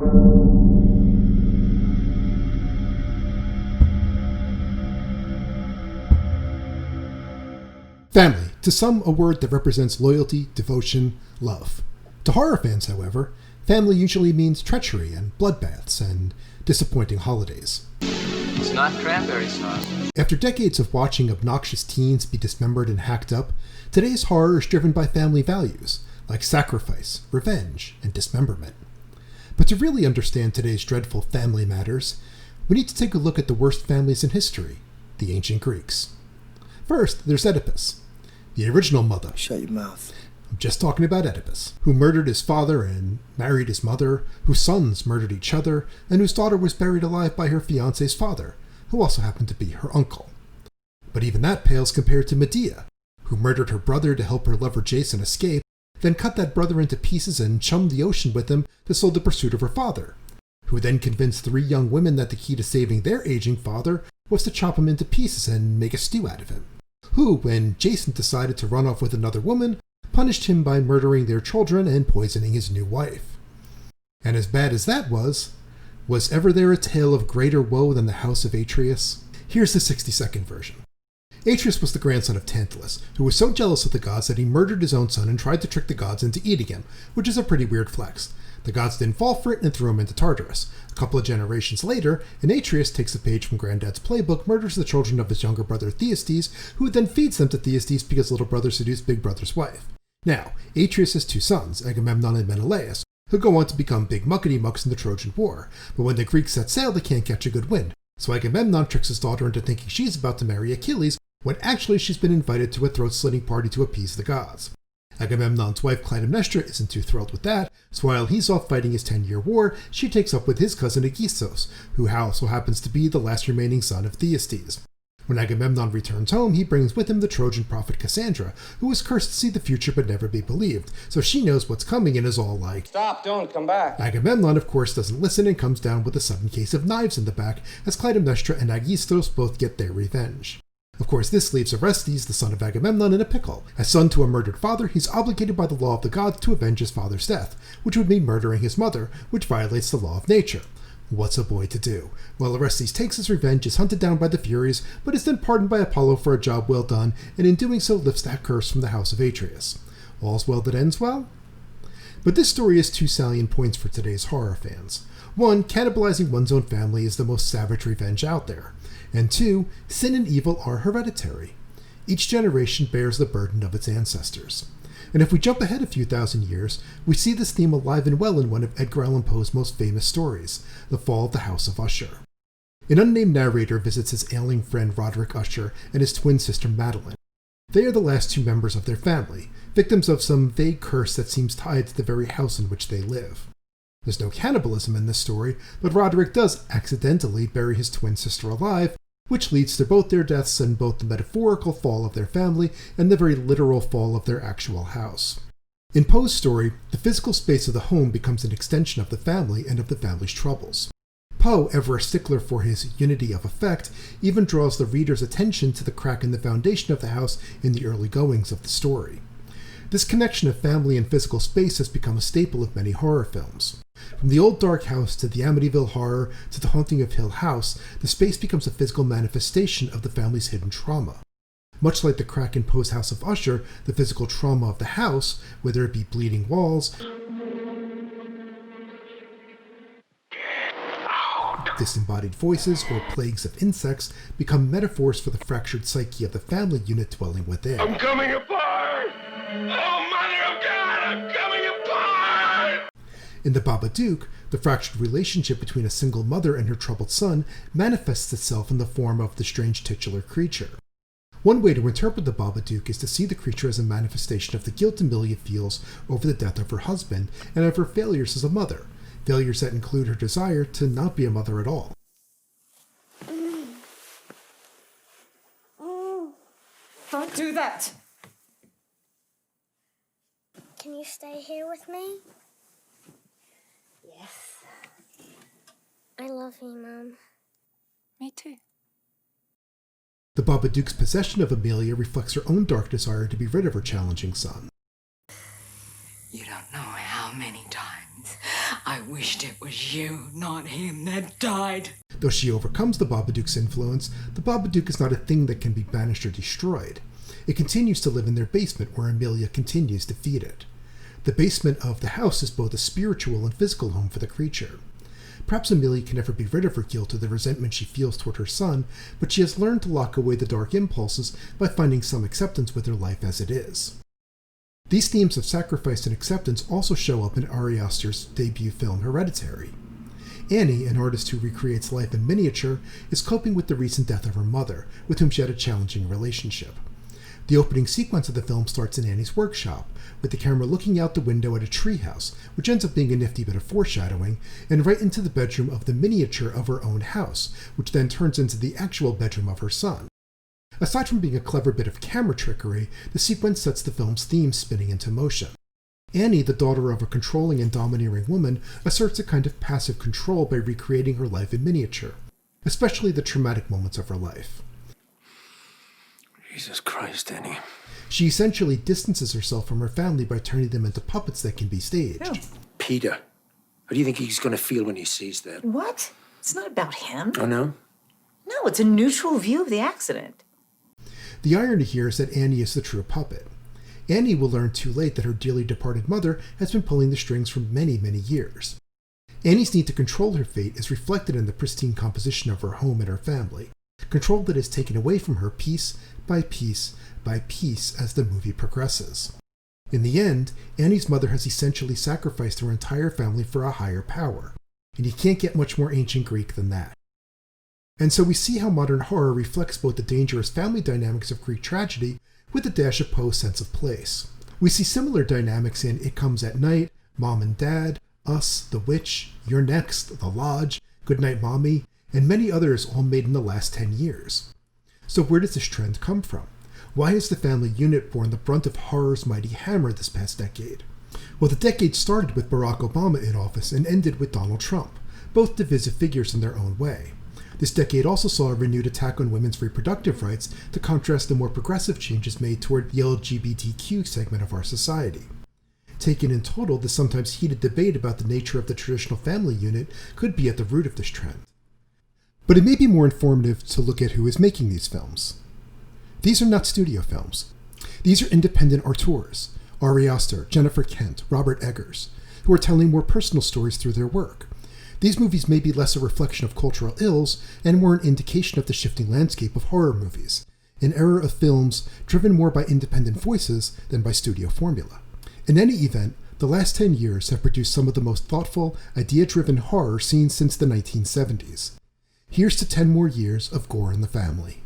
Family, to some a word that represents loyalty, devotion, love. To horror fans, however, family usually means treachery and bloodbaths and disappointing holidays. It's not cranberry sauce. After decades of watching obnoxious teens be dismembered and hacked up, today's horror is driven by family values, like sacrifice, revenge, and dismemberment. But to really understand today's dreadful family matters, we need to take a look at the worst families in history, the ancient Greeks. First, there's Oedipus, the original mother. Shut your mouth. I'm just talking about Oedipus, who murdered his father and married his mother, whose sons murdered each other, and whose daughter was buried alive by her fiancé's father, who also happened to be her uncle. But even that pales compared to Medea, who murdered her brother to help her lover Jason escape, then cut that brother into pieces and chummed the ocean with him to slow the pursuit of her father, who then convinced 3 young women that the key to saving their aging father was to chop him into pieces and make a stew out of him, who, when Jason decided to run off with another woman, punished him by murdering their children and poisoning his new wife. And as bad as that was ever there a tale of greater woe than the House of Atreus? Here's the 60-second version. Atreus was the grandson of Tantalus, who was so jealous of the gods that he murdered his own son and tried to trick the gods into eating him, which is a pretty weird flex. The gods didn't fall for it and threw him into Tartarus. A couple of generations later, Atreus takes a page from Granddad's playbook, murders the children of his younger brother Thyestes, who then feeds them to Thyestes because little brother seduced big brother's wife. Now, Atreus has 2 sons, Agamemnon and Menelaus, who go on to become big muckety-mucks in the Trojan War, but when the Greeks set sail they can't catch a good wind, so Agamemnon tricks his daughter into thinking she's about to marry Achilles, when actually she's been invited to a throat-slitting party to appease the gods. Agamemnon's wife Clytemnestra isn't too thrilled with that, so while he's off fighting his 10-year war, she takes up with his cousin Aegisthus, who also happens to be the last remaining son of Thyestes. When Agamemnon returns home, he brings with him the Trojan prophet Cassandra, who is cursed to see the future but never be believed, so she knows what's coming and is all like, "Stop, don't come back." Agamemnon, of course, doesn't listen and comes down with a sudden case of knives in the back, as Clytemnestra and Aegisthus both get their revenge. Of course, this leaves Orestes, the son of Agamemnon, in a pickle. As son to a murdered father, he's obligated by the law of the gods to avenge his father's death, which would mean murdering his mother, which violates the law of nature. What's a boy to do? Well, Orestes takes his revenge, is hunted down by the Furies, but is then pardoned by Apollo for a job well done, and in doing so lifts that curse from the House of Atreus. All's well that ends well? But this story has 2 salient points for today's horror fans. 1, cannibalizing one's own family is the most savage revenge out there. And 2, sin and evil are hereditary. Each generation bears the burden of its ancestors. And if we jump ahead a few thousand years, we see this theme alive and well in one of Edgar Allan Poe's most famous stories, The Fall of the House of Usher. An unnamed narrator visits his ailing friend Roderick Usher and his twin sister Madeline. They are the last 2 members of their family, victims of some vague curse that seems tied to the very house in which they live. There's no cannibalism in this story, but Roderick does accidentally bury his twin sister alive, which leads to both their deaths and both the metaphorical fall of their family and the very literal fall of their actual house. In Poe's story, the physical space of the home becomes an extension of the family and of the family's troubles. Poe, ever a stickler for his unity of effect, even draws the reader's attention to the crack in the foundation of the house in the early goings of the story. This connection of family and physical space has become a staple of many horror films. From The Old Dark House to the Amityville Horror to The Haunting of Hill House, the space becomes a physical manifestation of the family's hidden trauma. Much like the crack in Poe's House of Usher, the physical trauma of the house, whether it be bleeding walls, disembodied voices, or plagues of insects, become metaphors for the fractured psyche of the family unit dwelling within. I'm coming apart! Oh, Mother of God, I'm coming apart! In The Babadook, the fractured relationship between a single mother and her troubled son manifests itself in the form of the strange titular creature. One way to interpret the Babadook is to see the creature as a manifestation of the guilt Amelia feels over the death of her husband and of her failures as a mother, failures that include her desire to not be a mother at all. Don't do that! Can you stay here with me? Yes. I love you, Mum. Me too. The Babadook's possession of Amelia reflects her own dark desire to be rid of her challenging son. You don't know how many times I I wished it was you, not him, that died. Though she overcomes the Babadook's influence, the Babadook is not a thing that can be banished or destroyed. It continues to live in their basement where Amelia continues to feed it. The basement of the house is both a spiritual and physical home for the creature. Perhaps Amelia can never be rid of her guilt or the resentment she feels toward her son, but she has learned to lock away the dark impulses by finding some acceptance with her life as it is. These themes of sacrifice and acceptance also show up in Ari Aster's debut film Hereditary. Annie, an artist who recreates life in miniature, is coping with the recent death of her mother, with whom she had a challenging relationship. The opening sequence of the film starts in Annie's workshop, with the camera looking out the window at a treehouse, which ends up being a nifty bit of foreshadowing, and right into the bedroom of the miniature of her own house, which then turns into the actual bedroom of her son. Aside from being a clever bit of camera trickery, the sequence sets the film's theme spinning into motion. Annie, the daughter of a controlling and domineering woman, asserts a kind of passive control by recreating her life in miniature, especially the traumatic moments of her life. Jesus Christ, Annie. She essentially distances herself from her family by turning them into puppets that can be staged. Oh. Peter, how do you think he's going to feel when he sees that? What? It's not about him. Oh, no? No, it's a neutral view of the accident. The irony here is that Annie is the true puppet. Annie will learn too late that her dearly departed mother has been pulling the strings for many, many years. Annie's need to control her fate is reflected in the pristine composition of her home and her family, control that is taken away from her piece by piece by piece as the movie progresses. In the end, Annie's mother has essentially sacrificed her entire family for a higher power, and you can't get much more ancient Greek than that. And so we see how modern horror reflects both the dangerous family dynamics of Greek tragedy with a dash of Poe's sense of place. We see similar dynamics in It Comes at Night, Mom and Dad, Us, The Witch, You're Next, The Lodge, Goodnight Mommy, and many others all made in the last 10 years. So where does this trend come from? Why has the family unit borne the brunt of horror's mighty hammer this past decade? Well, the decade started with Barack Obama in office and ended with Donald Trump, both divisive figures in their own way. This decade also saw a renewed attack on women's reproductive rights to contrast the more progressive changes made toward the LGBTQ segment of our society. Taken in total, the sometimes heated debate about the nature of the traditional family unit could be at the root of this trend. But it may be more informative to look at who is making these films. These are not studio films. These are independent auteurs, Ari Aster, Jennifer Kent, Robert Eggers, who are telling more personal stories through their work. These movies may be less a reflection of cultural ills and more an indication of the shifting landscape of horror movies, an era of films driven more by independent voices than by studio formula. In any event, the last 10 years have produced some of the most thoughtful, idea-driven horror seen since the 1970s. Here's to 10 more years of gore in the family.